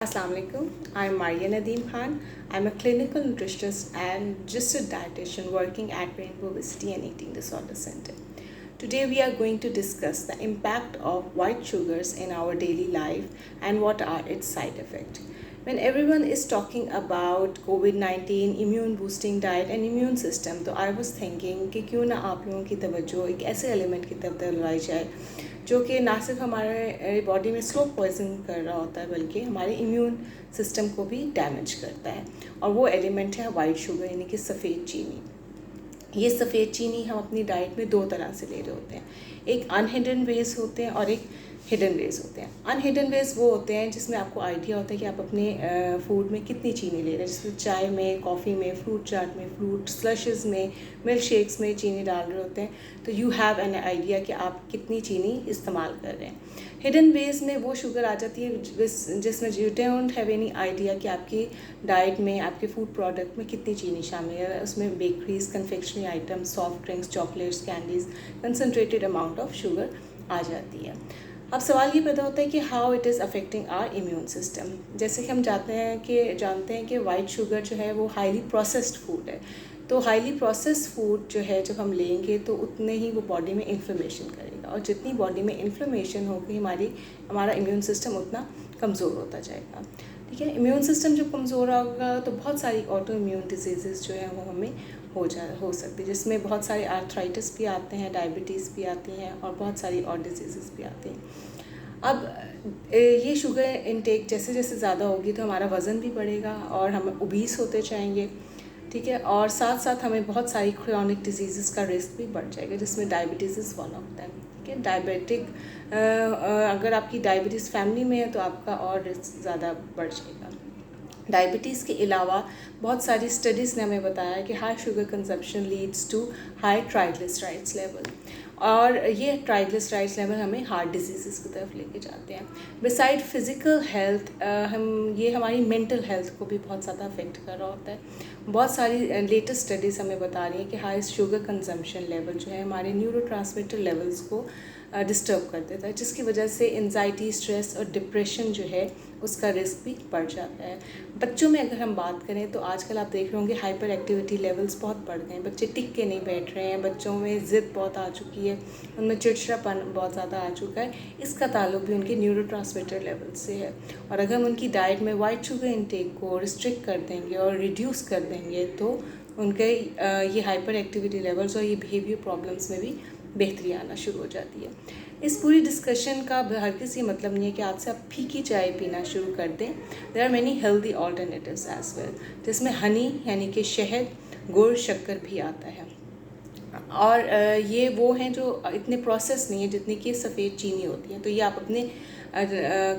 Assalamu alaikum. I'm Maria Nadeem Khan. I'm a clinical nutritionist and registered dietitian working at Rainbow Obesity and Eating Disorder Center. Today we are going to discuss the impact of white sugars in our daily life and what are its side effects. When everyone is talking about COVID-19, immune boosting diet and immune system, तो I was thinking कि क्यों ना आप लोगों की तवज्जो एक ऐसे एलिमेंट की तरफ दिलवाई जाए जो कि ना सिर्फ हमारे बॉडी में स्लो पॉइजन कर रहा होता है बल्कि हमारे इम्यून सिस्टम को भी डैमेज करता है। और वो एलिमेंट है वाइट शुगर यानी कि सफ़ेद चीनी। ये सफ़ेद चीनी हम अपनी डाइट में दो तरह से ले रहे होते हैं, एक अनहिडन वेज होते हैं और एक हिडन वेज होते हैं। अनहिडन वेज वो होते हैं जिसमें आपको आइडिया होता है कि आप अपने फूड में कितनी चीनी ले रहे हैं, जैसे चाय में, कॉफ़ी में, फ्रूट चाट में, फ्रूट स्लशेस में, मिल्क शेक्स में चीनी डाल रहे होते हैं, तो यू हैव एन आइडिया कि आप कितनी चीनी इस्तेमाल कर रहे हैं। हिडन वेज में वो शुगर आ जाती है जिसमें you don't have any idea कि आपकी डाइट में, आपके फूड प्रोडक्ट में कितनी चीनी शामिल है। उसमें bakeries, confectionery items, soft drinks, chocolates, candies, concentrated amount of sugar आ जाती है। अब सवाल ये पैदा होता है कि how it is affecting our immune system. जैसे कि हम जानते हैं कि वाइट शुगर जो है वो हाईली प्रोसेस्ड फूड है, तो हाईली प्रोसेस्ड फूड जो है जब हम लेंगे तो उतने ही वो बॉडी में इन्फ्लेमेशन करेगा, और जितनी बॉडी में इन्फ्लेमेशन होगी हमारा इम्यून सिस्टम उतना कमज़ोर होता जाएगा। ठीक है, इम्यून सिस्टम जब कमज़ोर होगा तो बहुत सारी ऑटो इम्यून डिजीज़ जो है वो हमें हो सकती है, जिसमें बहुत सारे आर्थराइटिस भी आते हैं, डायबिटीज़ भी आती हैं और बहुत सारी और डिजीज़ भी आती हैं। अब ये शुगर इनटेक जैसे जैसे ज़्यादा होगी तो हमारा वज़न भी बढ़ेगा और हम ओबीस होते जाएंगे। ठीक है, और साथ साथ हमें बहुत सारी क्रोनिक डिजीज़ का रिस्क भी बढ़ जाएगा, जिसमें डायबिटीज़ फॉलो होता है। ठीक है, अगर आपकी डायबिटीज़ फैमिली में है तो आपका और रिस्क ज़्यादा बढ़ जाएगा। डायबिटीज़ के अलावा बहुत सारी स्टडीज़ ने हमें बताया कि high sugar consumption leads to high triglycerides level, और ये ट्राइग्लिसराइड्स लेवल हमें हार्ट डिजीज़ की तरफ लेके जाते हैं। बिसाइड फिज़िकल हेल्थ ये हमारी मेंटल हेल्थ को भी बहुत ज़्यादा अफेक्ट कर रहा होता है। बहुत सारी लेटेस्ट स्टडीज़ हमें बता रही हैं कि हाई शुगर कंजम्पशन लेवल जो है हमारे न्यूरोट्रांसमीटर लेवल्स को डिस्टर्ब कर देता है, जिसकी वजह से एंजाइटी, स्ट्रेस और डिप्रेशन जो है उसका रिस्क भी बढ़ जाता है। बच्चों में अगर हम बात करें तो आजकल आप देख रहे होंगे हाइपर एक्टिविटी लेवल्स बहुत बढ़ गए हैं, बच्चे टिक के नहीं बैठ रहे हैं, बच्चों में ज़िद बहुत आ चुकी है, उनमें चिड़चिड़ापन बहुत ज़्यादा आ चुका है। इसका ताल्लुक भी उनके न्यूरोट्रांसमीटर लेवल से है। और अगर हम उनकी डाइट में वाइट शुगर इंटेक को रिस्ट्रिक्ट कर देंगे और रिड्यूस कर देंगे तो उनके ये हाइपर एक्टिविटी लेवल्स और ये बिहेवियर प्रॉब्लम्स में भी बेहतरी आना शुरू हो जाती है। इस पूरी डिस्कशन का हरगिज़ ये मतलब नहीं है कि आज से आप फीकी चाय पीना शुरू कर दें। There are many healthy alternatives as well, जिसमें हनी यानी कि शहद, गुड़, शक्कर भी आता है। और ये वो हैं जो इतने प्रोसेस नहीं है जितनी कि सफ़ेद चीनी होती है, तो ये आप अपने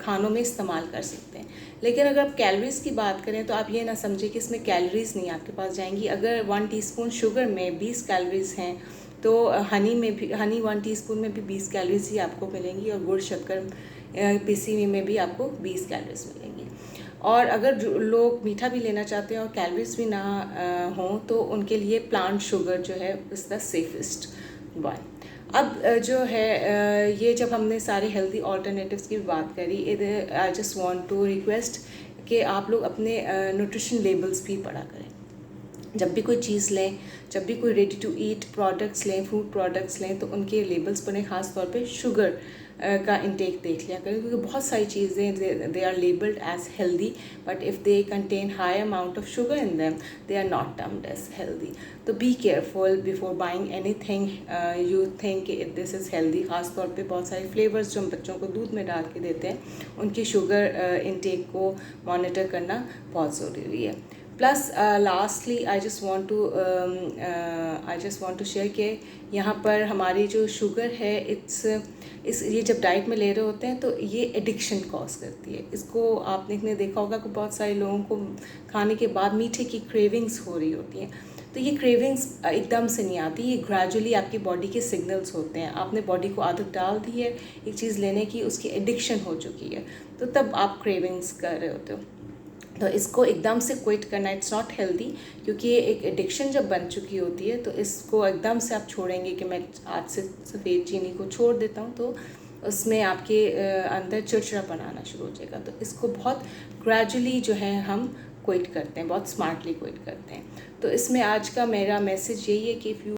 खानों में इस्तेमाल कर सकते हैं। लेकिन अगर आप कैलोरीज़ की बात करें तो आप ये ना समझें कि इसमें कैलोरीज़ नहीं आपके पास जाएंगी। अगर 1 टीस्पून शुगर में 20 कैलोरीज़ हैं तो हनी 1 टीस्पून में भी 20 कैलोरीज ही आपको मिलेंगी, और गुड़, शक्कर, पीसी हुई में भी आपको 20 कैलोरीज मिलेंगी। और अगर जो लोग मीठा भी लेना चाहते हैं और कैलोरीज भी ना हों तो उनके लिए प्लांट शुगर जो है इज़ द सेफेस्ट वन। अब जो है ये जब हमने सारे हेल्दी ऑल्टरनेटिव्स की बात करी, I just want to request कि आप लोग अपने न्यूट्रिशन लेबल्स भी पढ़ा करें। जब भी कोई चीज़ लें, जब भी कोई रेडी टू ईट प्रोडक्ट्स लें, फूड प्रोडक्ट्स लें, तो उनके लेबल्स पढ़ें। ख़ास तौर पे शुगर का इंटेक देख लिया करें, क्योंकि बहुत सारी चीज़ें they are labelled as healthy, but if they contain high amount of sugar in them they are not termed as healthy. तो be careful before buying anything you think this is healthy. ख़ास तौर पे बहुत सारे flavours जो हम बच्चों को दूध में डाल के देते हैं, उनकी शुगर इंटेक को मॉनिटर करना बहुत ज़रूरी है। Plus lastly I just want to share कि यहाँ पर हमारी जो शुगर है ये जब डाइट में ले रहे होते हैं तो ये एडिक्शन कॉज करती है। इसको आपने देखा होगा कि बहुत सारे लोगों को खाने के बाद मीठे की क्रेविंग्स हो रही होती हैं। तो ये क्रेविंग्स एकदम से नहीं आती, ये ग्रेजुअली आपकी बॉडी के सिग्नल्स होते हैं। आपने बॉडी को आदत डाल दी है एक चीज़ लेने की, उसकी एडिक्शन हो चुकी है, तो तब आप क्रेविंग्स कर रहे होते हो। तो इसको एकदम से क्विट करना इट्स नॉट हेल्दी, क्योंकि ये एक एडिक्शन जब बन चुकी होती है तो इसको एकदम से आप छोड़ेंगे कि मैं आज से सफ़ेद चीनी को छोड़ देता हूँ, तो उसमें आपके अंदर चिड़चिड़ापन आना शुरू हो जाएगा। तो इसको बहुत ग्रेजुअली जो है हम क्विट करते हैं, बहुत स्मार्टली क्विट करते हैं। तो इसमें आज का मेरा मैसेज यही है कि इफ़ यू